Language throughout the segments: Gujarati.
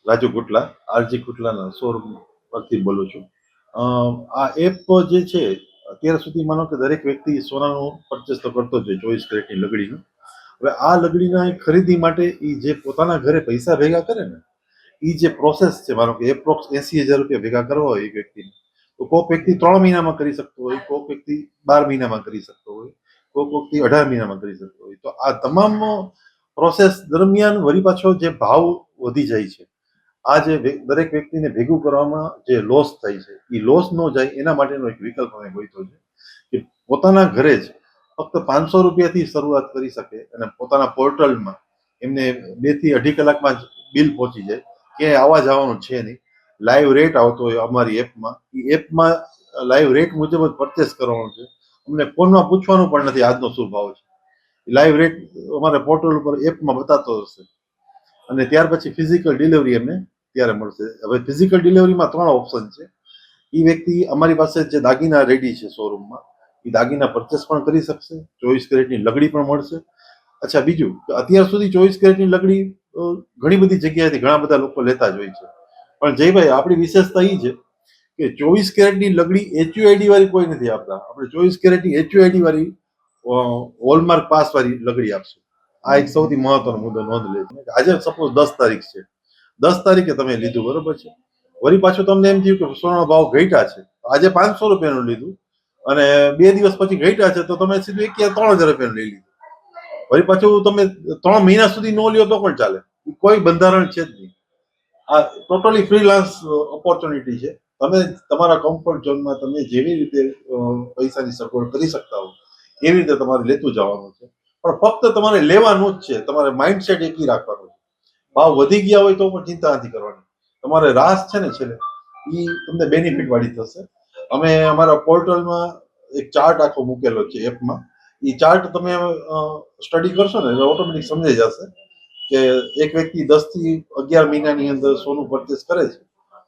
રાજુ ગુટલા, આરજી ગુટલાના શોરૂમ પરથી બોલું છું. આ એપ જે છે અત્યાર સુધી માનો કે દરેક વ્યક્તિ સોનાનું પરચેસ તો કરતો જ હોય 24 કેરેટની લગડીનું. હવે આ લગડીના ખરીદી માટે એ જે પોતાના ઘરે પૈસા ભેગા કરે ને એ જે પ્રોસેસ છે, માનો કે એપ્રોક્સ 80,000 રૂપિયા ભેગા કરવા હોય એક વ્યક્તિને, તો કોઈક વ્યક્તિ 3 મહિનામાં કરી શકતો હોય, કોઈક વ્યક્તિ 12 મહિનામાં કરી શકતો હોય, કોઈક વ્યક્તિ 18 મહિનામાં કરી શકતો હોય. તો આ તમામ પ્રોસેસ દરમિયાન વળી પાછો જે ભાવ વધી જાય છે, આ જે દરેક વ્યક્તિને ભેગું કરવામાં જે લોસ થાય છે એ લોસ ન જાય એના માટેનો એક વિકલ્પ અમે ગોઈતો છે કે પોતાના ઘરે જ ફક્ત 500 રૂપિયાથી શરૂઆત કરી શકે અને પોતાના પોર્ટલમાં એમને 2 થી 2.5 કલાકમાં જ બિલ પહોંચી જાય. ક્યાંય આવવા જવાનું છે નહીં. લાઈવ રેટ આવતો હોય અમારી એપમાં, એ એપમાં લાઈવ રેટ મુજબ જ પરચેસ કરવાનું છે. અમને ફોનમાં પૂછવાનું પણ નથી આજનો શું ભાવ છે. લાઈવ રેટ અમારા પોર્ટલ ઉપર એપમાં બતાતો હશે અને ત્યાર પછી ફિઝિકલ ડિલિવરી એમને ત્યારે મળશે. હવે ફિઝિકલ ડિલિવરીમાં 3 ઓપ્શન છે. એ વ્યક્તિ અમારી પાસે જે દાગીના રેડી છે શોરૂમમાં, એ દાગીના પરચેસ પણ કરી શકશે, 24 કેરેટની લગડી પણ મળશે. અચ્છા, બીજું અત્યાર સુધી 24 કેરેટની લગડી ઘણી બધી જગ્યાએથી ઘણા બધા લોકો લેતા જ હોય છે, પણ જયભાઈ આપણી વિશેષતા એ છે કે 24 કેરેટની લગડી HUID વાળી કોઈ નથી આપતા. આપણે 24 કેરેટની HUID વાળી હોલમાર્ક પાસ વાળી લગડી આપશું. આ એક સૌથી મહત્વનો મુદ્દો નોંધ લેજો. આજે સપોઝ 10 તારીખ છે, 10 તારીખે તમે લીધું, બરોબર છે, વળી પાછું તમને એમ થયું કે સોનાનો ભાવ ઘટ્યા છે, આજે 500 રૂપિયાનું લીધું અને 2 દિવસ પછી ઘટ્યા છે, તો તમે સીધું 3,000 રૂપિયાનું લઈ લીધું. વળી પાછું તમે 3 મહિના સુધી ન લ્યો તો પણ ચાલે, કોઈ બંધારણ છે જ નહીં. આ ટોટલી ફ્રીલાન્સ ઓપોર્ચ્યુનિટી છે. તમે તમારા કમ્ફર્ટ ઝોનમાં તમે જેવી રીતે પૈસાની સગવડ કરી શકતા હો એવી રીતે તમારે લેતું જવાનું છે, પણ ફક્ત તમારે લેવાનું જ છે. તમારે માઇન્ડસેટ એક રાખવાનું છે. ભાવ વધી ગયા હોય તો પણ ચિંતા નથી કરવાની. તમારે રાસ છે ને છેલ્લે એ તમને બેનિફિટ વાળી થશે. અમે અમારા પોર્ટલમાં એક ચાર્ટ આખો મૂકેલો છે એપમાં. એ ચાર્ટ તમે સ્ટડી કરશો ને એટલે ઓટોમેટિક સમજાઈ જશે કે એક વ્યક્તિ 10 થી 11 મહિનાની અંદર સોનું પરચેસ કરે છે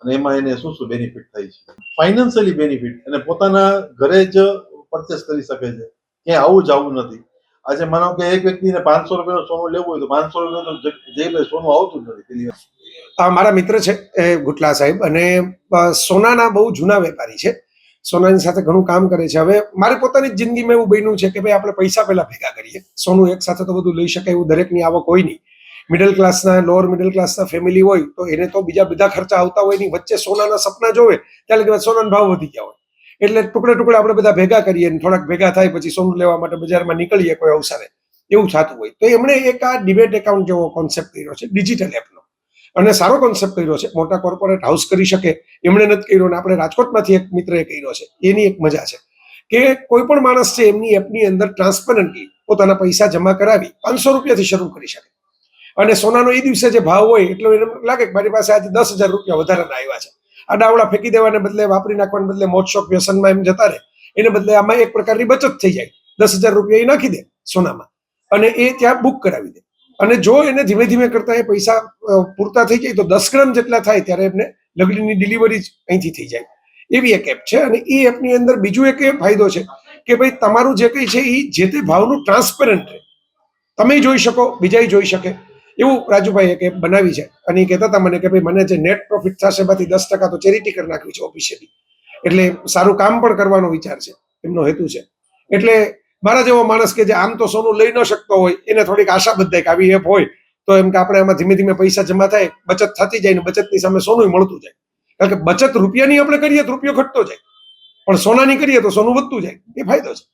અને એમાં એને શું શું બેનિફિટ થાય છે. ફાઇનાન્શિયલી બેનિફિટ, અને પોતાના ઘરે જ પરચેસ કરી શકે છે, ક્યાંય આવું જવું નથી. આજે માનો કે એક વ્યક્તિને 500 રૂપિયાનું સોનું લેવું હોય તો 500 રૂપિયાનું જે સોનું આવતું જ નથી. મારા મિત્ર છે ગુટલા સાહેબ, અને સોનાના બહુ જૂના વેપારી છે. સોનાની સાથે ઘણું કામ કરે છે. હવે મારી પોતાની જ જિંદગીમાં એવું બન્યું છે કે ભાઈ આપણે પૈસા પહેલા ભેગા કરીએ. સોનું એક સાથે તો બધું લઈ શકાય એવું દરેકની આવક હોય નહીં. મિડલ ક્લાસના, લોઅર મિડલ ક્લાસના ફેમિલી હોય તો એને તો બીજા બધા ખર્ચા આવતા હોય નહીં, વચ્ચે સોનાના સપના જોવે ત્યારે કે સોનાના ભાવ વધી ગયા હોય એટલે ટુકડે ટુકડે આપણે બધા ભેગા કરીએ, થોડાક ભેગા થાય પછી સોનું લેવા માટે બજારમાં નીકળીએ કોઈ અવસરે, એવું થતું હોય. તો એમણે એક આ ડિબેટ એકાઉન્ટ જેવો કોન્સેપ્ટ કર્યો છે ડિજિટલ એપનો, અને સારો કોન્સેપ્ટ કર્યો છે. મોટા કોર્પોરેટ હાઉસ કરી શકે એમણે નથી કર્યો, અને આપણે રાજકોટમાંથી એક મિત્રએ કર્યો છે. એની એક મજા છે કે કોઈ પણ માણસ છે એમની એપની અંદર ટ્રાન્સપરન્ટલી પોતાના પૈસા જમા કરાવી 500 રૂપિયાથી શરૂ કરી શકે, અને સોનાનો એ દિવસે જે ભાવ હોય એટલે એને લાગે કે મારી પાસે આજે 10,000 રૂપિયા વધારાના આવ્યા છે. આ ડાવડા ફેંકી દેવાને બદલે, વાપરી નાખવાને બદલે, મોજ શોખ વ્યસનમાં એમ જતા રહે એને બદલે આમાં એક પ્રકારની બચત થઈ જાય. 10,000 રૂપિયા એ નાખી દે સોનામાં અને એ ત્યાં બુક કરાવી દે, અને જો એને ધીમે ધીમે કરતા એ પૈસા પૂરતા થઈ જાય તો 10 ગ્રામ જેટલા થાય ત્યારે એમને લગડીની ડિલિવરી જ અહીંથી થઈ જાય. એવી એક એપ છે. અને એ એપની અંદર બીજું એક એ ફાયદો છે કે ભાઈ તમારું જે કંઈ છે એ જે તે ભાવનું ટ્રાન્સપેરન્ટ રહે, તમે જોઈ શકો, બીજા જોઈ શકે. એવું રાજુભાઈ એક એપ બનાવી છે, અને એ કહેતા હતા મને કે ભાઈ મને જે નેટ પ્રોફિટ થશે એમાંથી 10% તો ચેરિટી કરી નાખવી છે ઓફિશિયલી, એટલે સારું કામ પણ કરવાનો વિચાર છે, એમનો હેતુ છે. એટલે મારા જેવો માણસ કે જે આમ તો સોનું લઈ ન શકતો હોય એને થોડીક આશા બધાય કે આવી એપ હોય તો એમ કે આપણે આમાં ધીમે ધીમે પૈસા જમા થાય, બચત થતી જાય, ને બચતની સામે સોનું મળતું જાય. કારણ કે બચત રૂપિયાની આપણે કરીએ તો રૂપિયો ઘટતો જાય, પણ સોનાની કરીએ તો સોનું વધતું જાય. એ ફાયદો છે.